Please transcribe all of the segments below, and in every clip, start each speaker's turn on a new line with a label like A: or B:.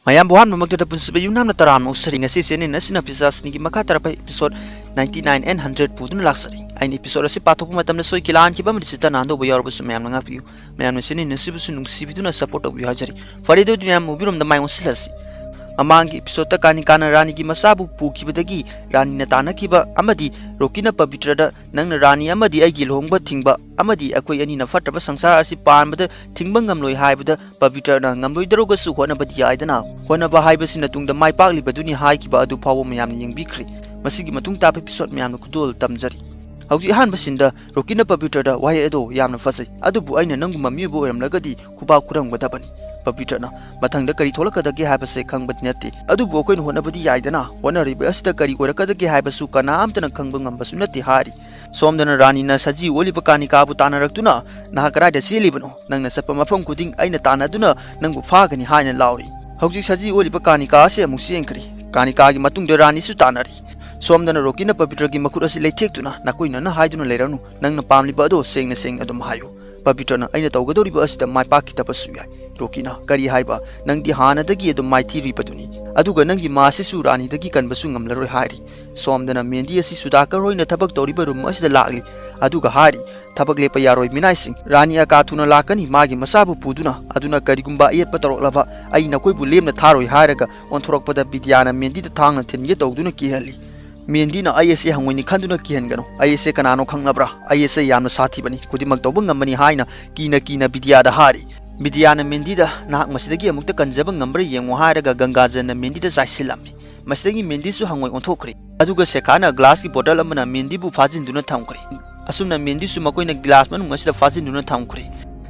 A: mayam buhan mamagda pun sebayu nam na taram usring asi sene nasina pisas ni maka tarapa episode 99 and 100 pudun laksari ain episode si pathop matam na soi kilan ki bam disita nando boyar bu sumyam nga piu mayam sene nasibu sunung sibiduna support of hajari farido dyam mubirum da mai usilasi amangi episode ta kani kana rani ki masabu pukibadagi rani na tanakiba amadi rokina pabitra da nang rani amadi aigi lhongba thingba amadi akoi ani na fataba sangsara asi panbada thingba ngamloi haibada pabitra na ngamloi daroga su hona badi aidana hona ba haibasina tungda mai pakli baduni haikiba adu pawo mayam ni yengbikhri masigi matung ta episode mayam na kudol tamjari hauji han basinda rokina pabitra da wai ado yamna fasai adu bu aina nanguma mibu oramlagadi kuba kurang badabani Pabitra matang da kari tholakadagi haibase khangbat nati adu bo koin honabadi yaidana honariba asita kari orakadagi haibasu kana amtana khangba ngambasu nati hari somdana rani na saji oliba kani kabu tanaraktuna na karada selibano nangna sapa mafam kuding aina tanaduna nangu phagani haina lauri hauji saji oliba kani ka ase amu sengkri kani ka gi matung da rani su tanari somdana rokina pabitra gi makur asi leithektuna nakoina na haiduna leranu nangna pamliba ado sengna seng adum hayo pabitra na aina tawgadoriba asita mai pakita pasu yai Rokina kari haiba nangdi hana dagi adum mai thi ripaduni aduga nangi masi surani dagi kanbasu ngamlaroi hari somdana mendi asi sudakar roina thabak toriba rum asida lagli aduga hari thabak lepa yaroi minai sing rani akathuna lakani magi masabu puduna aduna karigumba yetpa toroklaba aina koibu lemna tharoi haraga onthorokpada bidyana mendi da thangna thinge tawduna kihali mendi na ayese hangoni khanduna kihangano ayese kanano khangnabra ayese yamna sathi bani kudimak tawbang ngamani haina kina bidya da hari Midiana Mendida nak masdagi amukta kanjaba ngambre yengo haraga gangajana Mendida jaisilami masdagi Mendi su hangoi onthokri aduga sekana glass ki bottle amana Mendi bu fajin duna thamkri asumna Mendi su makoina glass manu ngasida fajin duna thamkri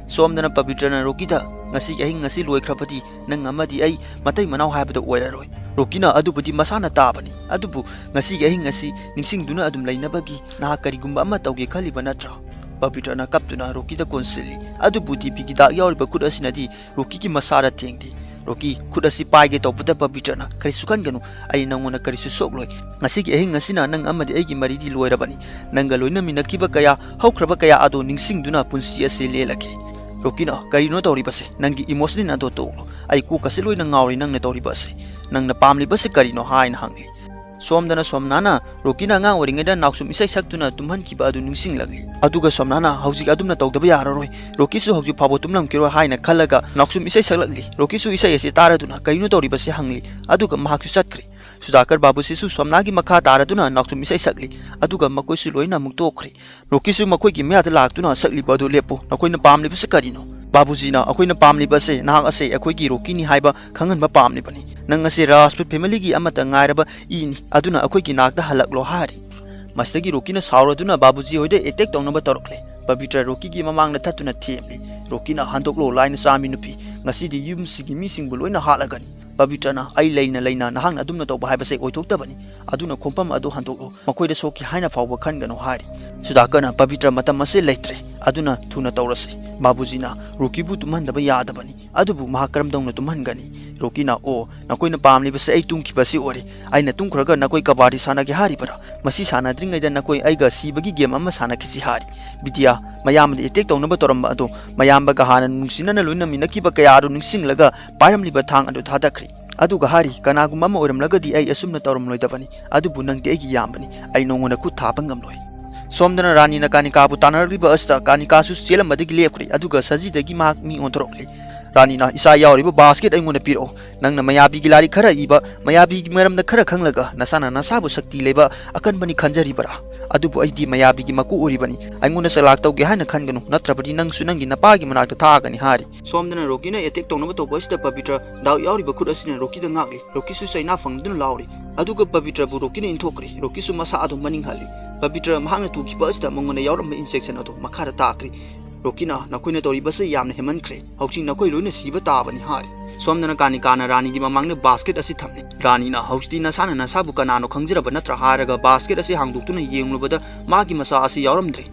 A: somdana pabitrana rokita ngasi ahi ngasi loikrapati nang amadi ai matai manau haibada oiraroi rokina adubudi masana tabani adubu ngasi ahi ngasi ningsing duna adum lainabagi na karigumba ama tawge khaliba natra Pabitra na kaptuna Roki da konsili adu budi pigida yauri bakut asinadi Roki ki masara tengdi Roki kudasi paige topda Pabitra na kari sukan ganu ai nangona kari susok loi ngasi ki ehi ngasi na nang amadi egi maridi loira bani nangaloi na minakiba kaya haukraba kaya ado ningsing duna punsi ase lelake Roki na kari no tori base nangi emotionally na to ai ku kasiloi na ngauri nang na tori base nang na pamli base kari no hain hangli somdana somnana rokina nga oringeda naksum isai saktuna tumhan kiba adu ningsing lagli aduga somnana haujik adumna tawdaba yararoi rokisu hauju phabo tumlam kiro haina khalaga naksum isai saklagli rokisu isai ase taraduna kainu tori base hangli aduga mahaksu satkri sudakar babu sisu somnagi makha taraduna naksum isai sakli aduga makoisu loina muktokri rokisu makoi gi myada laktuna sakli badu lepo nakoina pamli base karino babuji na akoina pamli base nahak ase akoi gi rokini haiba khangan ba pamli bani nang ase Rajput family gi amata ngairaba ini aduna akoi gi nakda halaklo hari masdagi rokina sauraduna babuji hoide attack tongnaba torokle Pabitra Roki gi mamangna thatuna themli rokina handoklo line sami nupi ngasi di yum sigi mising buloina halagani Pabitra na ai leina nahang adumna tawba haibase oithoktabani aduna khompam adu handoklo makoida soki haina fawba khangano hari sudakana Pabitra matam ase leitre aduna thuna tawrase babuji na Roki bu tumhandaba yadabani adubu mahakaram dongna tumhangani Rokina o nakoina pamli base ai tungki base ore aina tungkhraga nakoi kabadi sana ge hari bara masi sana dringaida nakoi aiga sibagi game amma sana kisi hari bidia mayam de attack tawna ba toramba ado mayam ba gahana nungsinana loina minaki ba kaya adu ningsinglaga paramli ba thang adu thadakri adu gahari kanaguma ma oramlagadi ai asumna tawramloi dabani adu bunangte ai gi yambani ai nongona ku thapangam loi somdana rani na kanika bu tanarriba asta kanika su selam madigi lepkri aduga saji dagi mak mi ontorokli Rani na isa yauriba basket aingona piro nangna mayabi gilari khara iba mayabi gi maramda khara khanglaga nasana nasabu sakti leba akan bani khanjari bara adubu aidi mayabi gi maku uri bani aingona salak tawge hana khanganu natrabadi nang sunangi napagi manakta thagani hari somdana rokina attack tongnaba tobasta Pabitra daw yauriba khut asina rokida ngakli rokisu saina fangdun lauri aduga Pabitra bu rokina inthokri rokisu masa adu maning hali Pabitra mahanga tu ki basta mongona yauramba injection adu makhara takri Rokina nakoina tori base yamna heman kre hauching nakoi loina siba tabani hari somdana kanikana rani gi mamangna basket asi thamni rani na hauchti na sana na sabu kanano khangjiraba natra haraga basket asi hangduktuna yenglubada magi masa asi yauramdre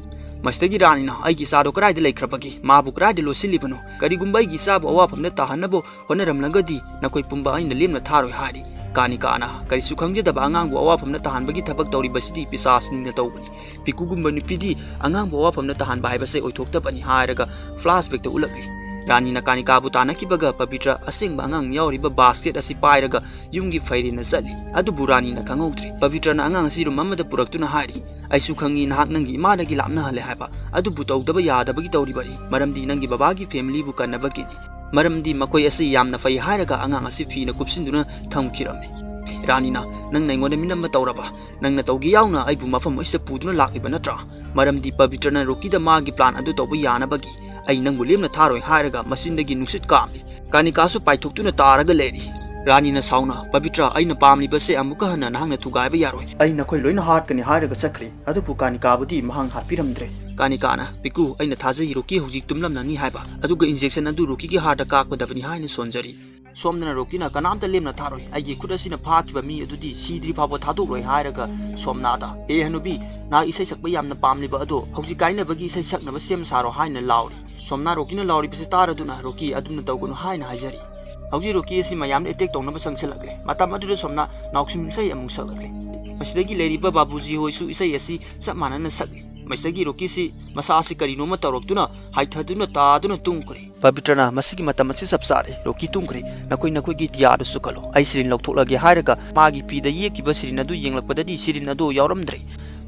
A: mastagi rani na ai gi sado krai de leikrabagi mabu krai de losilibano karigumbai gi sabu awafamna tahanabo honaramlangadi nakoi pumba aina lemna tharoi hari kanikana kari sukhangjedaba angangbu awafamna tahanbagi thabak tawri basidi pisasningna tawbani pikugumba nupidi angangbu awafamna tahanba haibase oithoktabani haraga flashback to ulakli Rani na Kanika butana kibaga Pavitra asing bangang yauriba basket asi pairaga yungi fairi na sali adu burani na kangautri Pavitra na angang siru mamada puraktuna hari aisu khangi nahak nangi imada gi lamna hale haba adu butaudaba yadaba gi tawri bari maramdi nangi babagi family bu kanaba gini maramdi makoi asi yamna fai hairaga angang asi fi na kupsinduna thamkirame Rani na nang naingoda minam tawraba nang na tawgi yauna aibu mafam ista puduna lakiba natra maramdi Pavitra na Rocky da magi plan adu tawba yana bagi ai nangbu lemna tharoi hairaga masindagi nuksit kamli Kanika su paithoktu taraga leri Rani na sauna Pavitra aina pamli base amuka hana nahangna thugaiba yaroi aina khoi loina hat kani hairaga sakri adu Kanika budi mahang harpiramdre Kanika na piku aina thajai Rocky hojik tumlam nani haiba aduga injection adu Rocky gi harta kakpadabani haina sonjari Somna Rocky na kanamta lemna tharoi aigi khudasina phakiba mi adudi sidri phabo thaduroi hairaga somnada hanubi na isai sakba yamna pamliba ado hojik kaina bagi isai sakna basem saro haina lauri somna Rocky na lauri bise taraduna Rocky aduna tawgunu haina hajari hauji Rocky asi mayam attack tawna basang selagre matam aduda somna nauksim sai amung salagre masidagi leriba babuji hoisu isai asi sapmana na sakli masidagi Rocky si masa asi karino ma tawroktuna haithaduna taduna tungkri Pavitra na masigi matam asi sapsare Rocky tungkri nakoi gi tiya du sukalo ai sirin loktholage hairaga magi pida yekiba sirin adu yenglakpadadi sirin adu yauramdre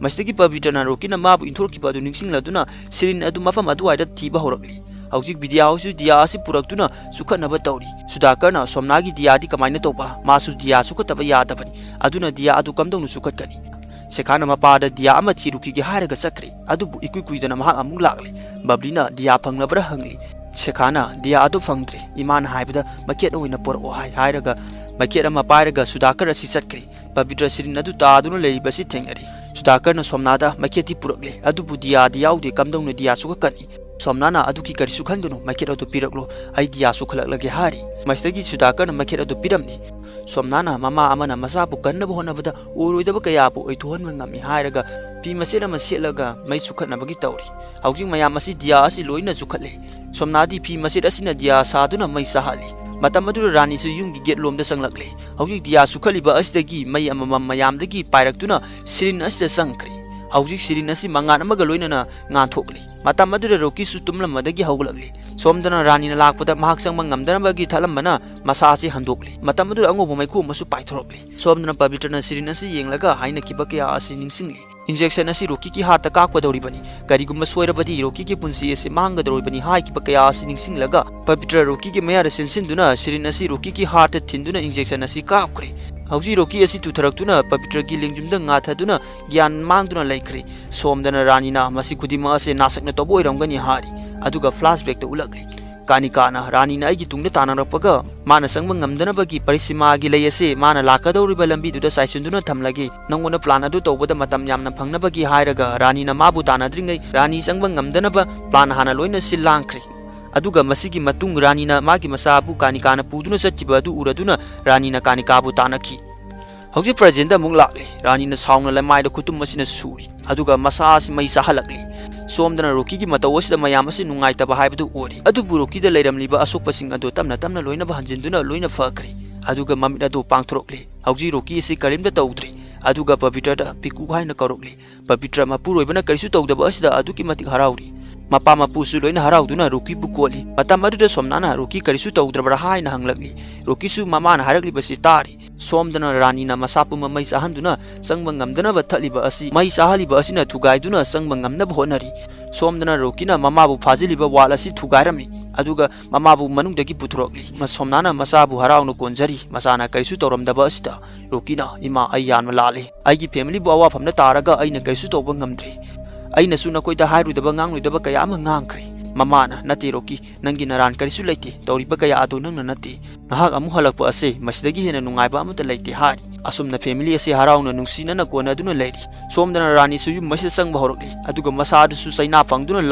A: masidagi Pavitra na Rocky na mabu inthorkiba adu ningsingladuna sirin adu mafam adu aida thiba horakli Hauzik bidia hausu dia asi puraktuna sukhatnaba tawri Sudhakarna somnagi dia di kamaina toba masu dia sukhataba yadabani aduna dia adu kamdongnu sukhatkani Sekhana mapada dia ama thiruki gi hairaga sakri adubu ikuikuidana mahak amuk lakle bablina dia phangnabra hangli Sekhana dia adu phangdre iman haibada maket oina por o hairaga maket ama pairaga Sudhakar asi chatkri Pavitra sirin adu taduna leibasi thengari Sudhakarna somnada maketi purakle adubu dia diaude kamdongnu dia sukhakani Somnana aduki kari sukhandunu maket adu piraklo ai dia sukhlaklage hari mastagi Sudhakarna maket adu piramni Somnana mama amana masapu kannabu honabada uroidaba kayapu oithuhan ngami hairaga pi masera maselaga mai sukhatnabagi tawri hauji mayam asi dia asi loina sukhatle somnadi pi masera asina dia saduna mai sahali matam adu Rani su yungi get lomda sanglakle hauji dia sukhaliba asdagi mai amama mayamdagi pairaktuna sirin asda sangkri hauji sirin asi mangan amaga loina na nganthokli matam adu Rocky su tumlamadagi hauglakli somdana Rani na lakpada mahak sangma ngamdanabagi thalambana masa asi handokli matam adu angobo maiku masu paithorokli somdana Pavitra na sirin asi yenglaga haina kibakya asi ningsingli injection asi Rocky ki harta kakpadoribani karigumma soirabadi Rocky ki punsi asi mangadoribani hai kibakya asi ningsinglaga Pavitra Rocky ki mayara sensinduna sirin asi Rocky ki harta thinduna injection asi kakkhre hauji Rocky asi tutharaktuna Pavitra ki lingjumda ngathaduna gyan mangduna laikre somdana Rani na masi khudima ase nasakna toboiramgani hari aduga flashback to ulagli Kanika na Rani na aigi tungda tanarapaga mana sangma ngamdanabagi parisima gi layase mana lakadoriba lambi duda saisunduna thamlagi nangona plan adu tawbada matam yamna phangnabagi hairaga Rani na mabu tanadringai Rani sangma ngamdanaba plan hana loina silangkri aduga masigi matung Rani na magi masabu Kanika na puduna satchiba adu uraduna Rani na Kanika bu tanaki hauji presenta mung lakli Rani na saungna lamaida kutum masina suri aduga masa asi mai sahalakli somdana Rocky gi matawasida mayam asi nungaitaba haibadu ori adubu Rocky da leiramliba asokpasing adu tamna loina bahanjinduna loina fakri aduga mamit adu pangthrokli hauji Rocky asi karimda tawdri aduga Pavitra da piku haina karokli Pavitra mapuroibana karisu tawdaba asida aduki matik harauri mapa mapusu loina harauduna Rocky bu koli matam aduda somnana Rocky karisu tawdrabra haina hanglakli Rocky su mamana harakli basi tari somdana Rani na masapu mamai sahanduna sangba ngamdana bathaliba asi mai sahaliba asina thugaiduna sangba ngamnaba honari somdana Rocky na mamabu phajiliba wal asi thugairami aduga mamabu manungdagi puthurokli masomnana masabu haraunu konjari masana karisu tawramdaba asita Rocky na ima ayyan malale aigi family bu awa phamna taraga aina karisu tawba ngamdre aina su nakoida hairudaba ngangluidaba kaya ama ngangkri mamana nati Rocky nangi naran karisu leite tawriba kaya adu nangna nati nahak amu halakpa ase masidagi hena nungaiba amata leite hari asumna family ase harauna nungsinana kona aduna leiri somdana Rani su yum masida sangba horokli aduga masadu su saina phangduna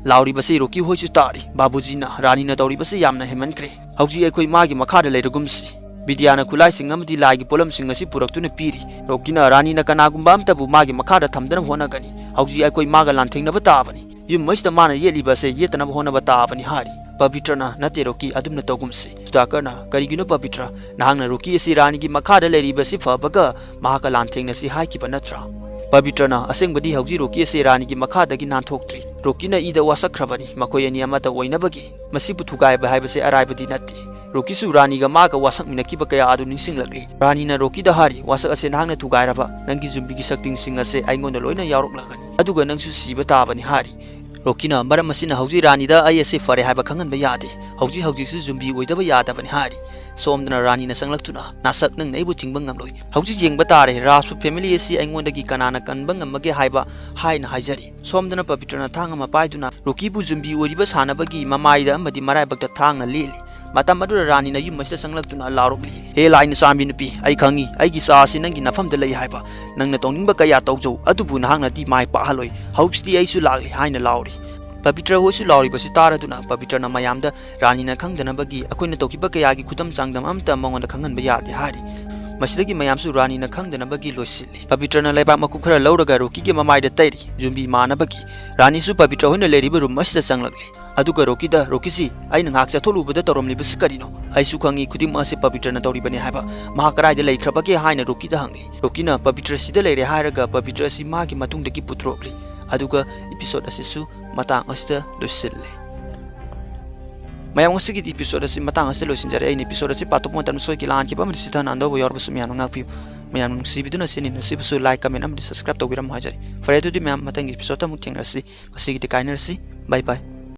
A: lauri basi Rocky hoisu tari babuji na Rani na tawri basi yamna hemankre hauji ekoi magi makhada leiragumsi Vidyana khulai sing amdi lagi polam sing asi puraktuna piri Rocky na Rani na kanagumba amtabu magi makhada thamdana honagani hauji ekoi maga lanthengna batabani yum masida mana yeliba se yetana hona batabani hari Pavitra na nate Rocky adumna togumsi Sudhakarna karigino Pavitra nahangna Rocky asi Rani gi makhada leriba si fabaga mahaka lanthengna si haiki banatra Pavitra na asengbadi hauji Rocky asi Rani gi makhada gi nanthoktri रोकी ꯏꯗ ꯋꯥꯁꯛꯈ꯭ꯔꯕꯅꯤ ꯃꯈꯣꯏ ꯑꯅꯤ ꯑꯃꯠꯇ ꯑꯣꯏꯅꯕꯒꯤ ꯃꯁꯤꯕꯨ ꯊꯨꯒꯥꯏꯕ ꯍꯥꯏꯕꯁꯤ ꯑꯔꯥꯏꯕꯗꯤ ꯅꯠꯇꯦ ꯔꯣꯀꯤꯁꯨ ꯔꯥꯅꯤꯒ ꯃꯥꯒ ꯋꯥꯁꯛꯃꯤꯟꯅꯈꯤꯕ ꯀꯌꯥ ꯑꯗꯨ ꯅꯤꯡꯁꯤꯡꯂꯛꯂꯤ ꯔꯥꯅꯤꯅ ꯔꯣꯀꯤꯗ ꯍꯥꯏꯔꯤ ꯋꯥꯁꯛ ꯑꯁꯤ ꯅꯍꯥꯛꯅ ꯊꯨꯒꯥꯏꯔꯕ ꯅꯪꯒꯤ ꯖꯨꯝꯕꯤꯒꯤ ꯁꯛꯇꯤꯡꯁꯤꯡ ꯑꯁꯤ ꯑꯩꯉꯣꯟꯗ ꯂꯣꯏꯅ ꯌꯥꯎꯔꯛꯂꯒꯅꯤ ꯑꯗꯨꯒ ꯅꯪꯁꯨ ꯁꯤꯕ ꯇꯥꯕꯅꯤ ꯍꯥꯏꯔꯤ ꯔꯣꯀꯤꯅ ꯃꯔꯝ ꯑꯁꯤꯅ ꯍꯧꯖꯤꯛ ꯔꯥꯅꯤꯗ ꯑꯩ ꯑꯁꯤ ꯐꯔꯦ ꯍꯥꯏꯕ ꯈꯪꯍꯟꯕ ꯌꯥꯗꯦ ꯍꯧꯖꯤꯛꯁꯨ ꯖꯨꯝꯕꯤ ꯑꯣꯏꯗꯕ ꯌꯥꯗꯕꯅꯤ ꯍꯥꯏꯔꯤ ꯁꯣꯝꯗꯅ ꯔꯥꯅꯤꯅ ꯆꯪꯂꯛꯇꯨꯅ ꯅꯥꯁꯛ ꯅꯪꯅ ꯑꯩꯕꯨ ꯊꯤꯡꯕ ꯉꯝꯂꯣꯏ ꯍꯧꯖꯤꯛ ꯌꯦꯡꯕ ꯇꯥꯔꯦ ꯔꯥꯖꯄꯨ ꯐꯦꯃꯤꯂꯤ ꯑꯁꯤ ꯑꯩꯉꯣꯟꯗꯒꯤ ꯀꯅꯥꯅ ꯀꯟꯕ ꯉꯝꯃꯒꯦ ꯍꯥꯏꯅ ꯍꯥꯏꯖꯔꯤ ꯁꯣꯝꯗꯅ ꯄꯕꯤꯇ꯭ꯔꯅ ꯊꯥꯡ ꯑꯃ ꯄꯥꯏꯗꯨꯅ ꯔꯣꯀꯤꯕꯨ ꯖꯨꯝꯕꯤ ꯑꯣꯏꯔꯤꯕ ꯁꯥꯟꯅꯕꯒꯤ ꯃꯃꯥꯏꯗ ꯑꯃꯗꯤ ꯃꯔꯥꯏꯕꯛꯇ ꯊꯥꯡꯅ ꯂꯦꯜꯂꯤ ꯃꯇꯝ ꯑꯗꯨꯗ ꯔꯥꯅꯤꯅ ꯌꯨꯝ ꯑꯁꯤꯗ ꯆꯪꯂꯛꯇꯨꯅ ꯂꯥꯎꯔꯛꯂꯤ ꯍꯦ ꯂꯥꯏꯅ ꯆꯥꯟꯕꯤ ꯅꯨꯄꯤ ꯑꯩ ꯈꯪꯉꯤ ꯑꯩꯒꯤ ꯆꯥ ꯑꯁꯤ ꯅꯪꯒꯤ ꯅꯐꯝꯗ ꯂꯩ ꯍꯥꯏꯕ ꯅꯪꯅ ꯇꯧꯅꯤꯡꯕ ꯀꯌꯥ ꯇꯧꯖꯧ ꯑꯗꯨꯕꯨ ꯅꯍꯥꯛꯅꯗꯤ ꯃꯥꯏ ꯄꯥꯛꯍꯜꯂꯣꯏ ꯍꯧꯖꯤꯛꯇꯤ ꯑꯩꯁꯨ ꯂꯥꯛꯂꯤ ꯍꯥꯏꯅ ꯂꯥꯎꯔꯤ ꯄꯕꯤꯇ꯭ꯔ ꯍꯣꯏꯁꯨ ꯂꯥꯎꯔꯤꯕꯁꯤ ꯇꯥꯔꯗꯨꯅ ꯄꯕꯤꯇ꯭ꯔꯅ ꯃꯌꯥꯝꯗ ꯔꯥꯅꯤꯅ ꯈꯪꯗꯅꯕꯒꯤ ꯑꯩꯈꯣꯏꯅ ꯇꯧꯈꯤꯕ ꯀꯌꯥꯒꯤ ꯈꯨꯗꯝ ꯆꯥꯡꯗꯝ ꯑꯃꯇ ꯃꯉꯣꯟꯗ ꯈꯪꯍꯟꯕ ꯌꯥꯗꯦ ꯍꯥꯏꯔꯤ ꯃꯁꯤꯗꯒꯤ ꯃꯌꯥꯝꯁꯨ ꯔꯥꯅꯤꯅ ꯈꯪꯗꯅꯕꯒꯤ ꯂꯣꯏꯁꯤꯜꯂꯤ ꯄꯕꯤꯇ꯭ꯔꯅ ꯂꯩꯕꯥꯛ ꯃꯀꯨꯞ ꯈꯔ ꯂꯧꯔꯒ ꯔꯣꯀꯤꯒꯤ ꯃꯃꯥꯏꯗ ꯇꯩꯔꯤ ꯖꯨꯝꯕꯤ ꯃꯥꯅꯕꯒꯤ ꯔꯥꯅꯤꯁꯨ ꯄꯕꯤꯇ꯭ꯔ ꯍꯣꯏꯅ ꯂꯩꯔꯤꯕ ꯔꯨꯝ ꯑꯁꯤꯗ ꯆꯪꯂꯛꯂꯤ ꯑꯗꯨꯒ ꯔꯣꯀꯤꯁꯤ ꯑꯩꯅ ꯉꯥꯛ ꯆꯠꯊꯣꯛꯂꯨꯕꯗ ꯇꯧꯔꯝꯂꯤꯕꯁꯤ ꯀꯔꯤꯅꯣ ꯑꯩꯁꯨ ꯈꯪꯉꯤ ꯈꯨꯗꯤꯡꯃꯛ ꯑꯁꯤ ꯄꯕꯤꯇ꯭ꯔꯅ ꯇꯧꯔꯤꯕꯅꯤ ꯍꯥꯏꯕ ꯃꯍꯥꯛ ꯀꯗꯥꯏꯗ ꯂꯩꯈ꯭ꯔꯕꯒꯦ ꯍꯥꯏꯅ ꯔꯣꯀꯤꯗ ꯍꯪꯂꯤ ꯔꯣꯀꯤꯅ ꯄꯕꯤꯇ꯭ꯔ ꯁꯤꯗ ꯂꯩꯔꯦ ꯍꯥꯏꯔꯒ ꯄꯕꯤꯇ꯭ꯔ ꯑꯁꯤ ꯃꯥꯒꯤ ꯃꯇꯨꯡꯗꯒꯤ ꯄꯨꯊꯣꯔꯛꯂꯤ ꯑꯗꯨꯒ ꯏꯄꯤꯁꯣꯗ ꯑꯁꯤꯁꯨ ꯃꯇꯥꯡ ꯑꯁꯤꯗ ꯂꯣꯏꯁꯤꯜꯂꯤ ꯃꯌꯥꯝ ꯉꯁꯤꯒꯤ ꯏꯄꯤꯁꯣꯗ ꯑꯁꯤ ꯃꯇꯥꯡ ꯑꯁꯤꯗ ꯂꯣꯏꯁꯤꯟꯖꯔꯦ ꯑꯩꯅ ꯏꯄꯤꯁꯣꯗ ꯑꯁꯤ ꯄꯥꯊꯣꯛꯄ ꯃꯇꯝꯗ ꯁꯣꯏꯈꯤ ꯂꯥꯟꯈꯤꯕ ꯑꯃꯗꯤ ꯁꯤꯊꯅ ꯍꯟꯗꯣꯛꯄ ꯌꯥꯎꯔꯕꯁꯨ ꯃꯌꯥꯝꯅ ꯉꯥꯛꯄꯤꯌꯨ ꯃꯌꯥꯝ ꯅꯨꯡꯁꯤꯕꯤꯗꯨꯅ ꯁꯤꯕꯁꯨ ꯂꯥꯏꯛ ꯀꯃꯦꯟ ꯑꯃꯗꯤ ꯁꯕꯁꯀ꯭ꯔꯥꯏꯕ ꯇꯧꯕꯤꯔꯝꯃꯨ ꯍꯥꯏꯖꯔꯤ ꯐꯔꯦ ꯑꯗꯨꯗꯤ ꯃꯌꯥꯝ ꯃꯊꯪꯒꯤ ꯏꯄꯤꯁꯣꯗꯇ ꯑꯃꯨꯛ ꯊꯦꯡꯅꯔꯁꯤ ꯉꯁꯤꯒꯤꯗꯤ ꯀꯥꯏꯅꯔꯁꯤ ꯕꯥꯏ ꯕꯥꯏ